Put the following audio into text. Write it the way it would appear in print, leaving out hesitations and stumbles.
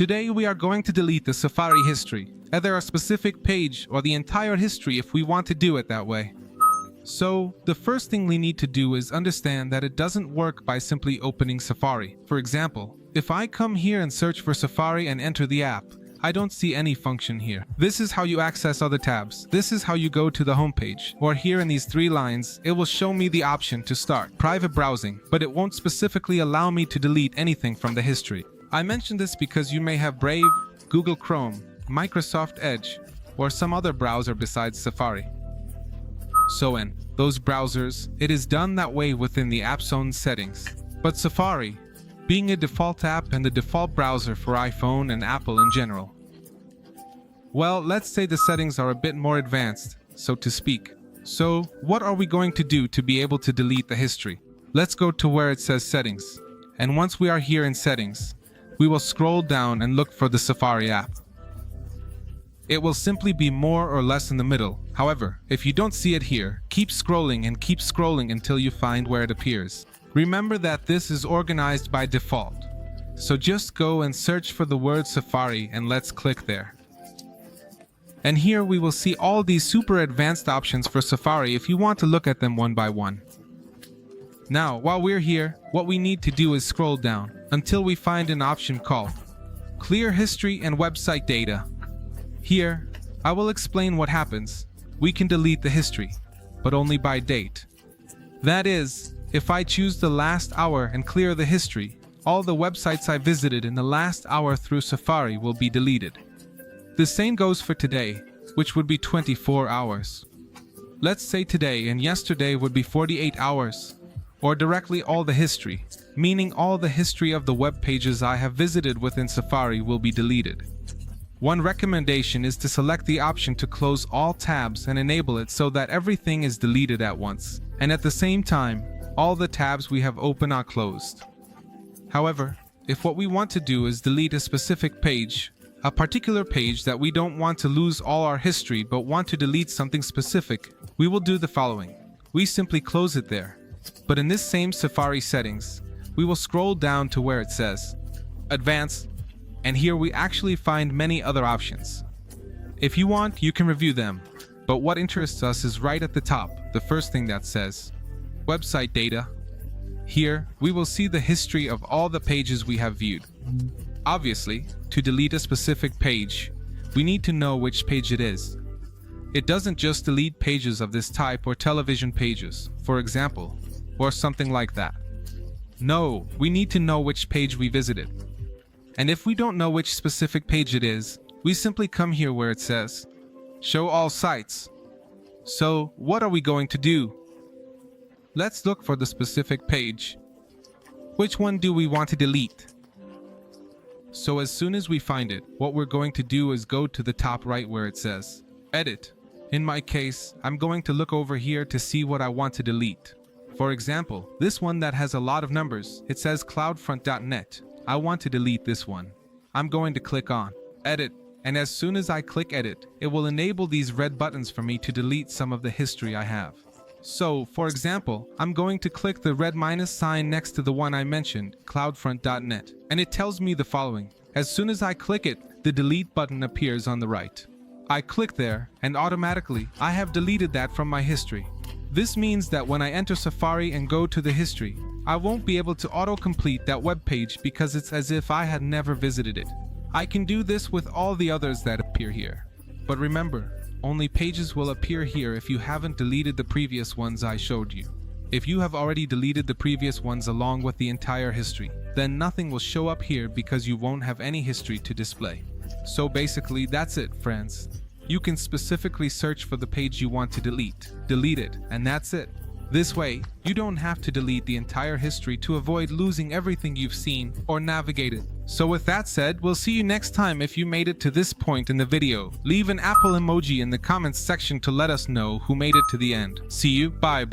Today we are going to delete the Safari history, either a specific page or the entire history if we want to do it that way. So, the first thing we need to do is understand that it doesn't work by simply opening Safari. For example, if I come here and search for Safari and enter the app, I don't see any function here. This is how you access other tabs. This is how you go to the homepage. Or here in these 3 lines, it will show me the option to start private browsing, but it won't specifically allow me to delete anything from the history. I mention this because you may have Brave, Google Chrome, Microsoft Edge, or some other browser besides Safari. So in those browsers, it is done that way within the app's own settings. But Safari, being a default app and the default browser for iPhone and Apple in general. Well, let's say the settings are a bit more advanced, so to speak. So, what are we going to do to be able to delete the history? Let's go to where it says Settings. And once we are here in Settings, we will scroll down and look for the Safari app. It will simply be more or less in the middle. However, if you don't see it here, keep scrolling until you find where it appears. Remember that this is organized by default. So just go and search for the word Safari and let's click there. And here we will see all these super advanced options for Safari if you want to look at them one by one. Now, while we're here, what we need to do is scroll down until we find an option called Clear History and Website Data. Here, I will explain what happens. We can delete the history, but only by date. That is, if I choose the last hour and clear the history, all the websites I visited in the last hour through Safari will be deleted. The same goes for today, which would be 24 hours. Let's say today and yesterday would be 48 hours, or directly all the history, meaning all the history of the web pages I have visited within Safari will be deleted. One recommendation is to select the option to close all tabs and enable it so that everything is deleted at once, and at the same time, all the tabs we have open are closed. However, if what we want to do is delete a specific page, a particular page that we don't want to lose all our history but want to delete something specific, we will do the following. We simply close it there. But in this same Safari settings, we will scroll down to where it says Advanced, and here we actually find many other options. If you want, you can review them, but what interests us is right at the top, the first thing that says Website Data. Here, we will see the history of all the pages we have viewed. Obviously, to delete a specific page, we need to know which page it is. It doesn't just delete pages of this type or television pages, for example, or something like that. No, we need to know which page we visited. And if we don't know which specific page it is, we simply come here where it says Show All Sites. So, what are we going to do? Let's look for the specific page. Which one do we want to delete? So as soon as we find it, what we're going to do is go to the top right where it says Edit. In my case, I'm going to look over here to see what I want to delete. For example, this one that has a lot of numbers, it says cloudfront.net. I want to delete this one. I'm going to click on Edit, and as soon as I click Edit, it will enable these red buttons for me to delete some of the history I have. So, for example, I'm going to click the red minus sign next to the one I mentioned, cloudfront.net, and it tells me the following. As soon as I click it, the delete button appears on the right. I click there, and automatically, I have deleted that from my history. This means that when I enter Safari and go to the history, I won't be able to auto-complete that web page because it's as if I had never visited it. I can do this with all the others that appear here. But remember, only pages will appear here if you haven't deleted the previous ones I showed you. If you have already deleted the previous ones along with the entire history, then nothing will show up here because you won't have any history to display. So basically, that's it, friends. You can specifically search for the page you want to delete it, and that's it. This way, you don't have to delete the entire history to avoid losing everything you've seen or navigated. So with that said, we'll see you next time. If you made it to this point in the video, leave an Apple emoji in the comments section to let us know who made it to the end. See you, bye.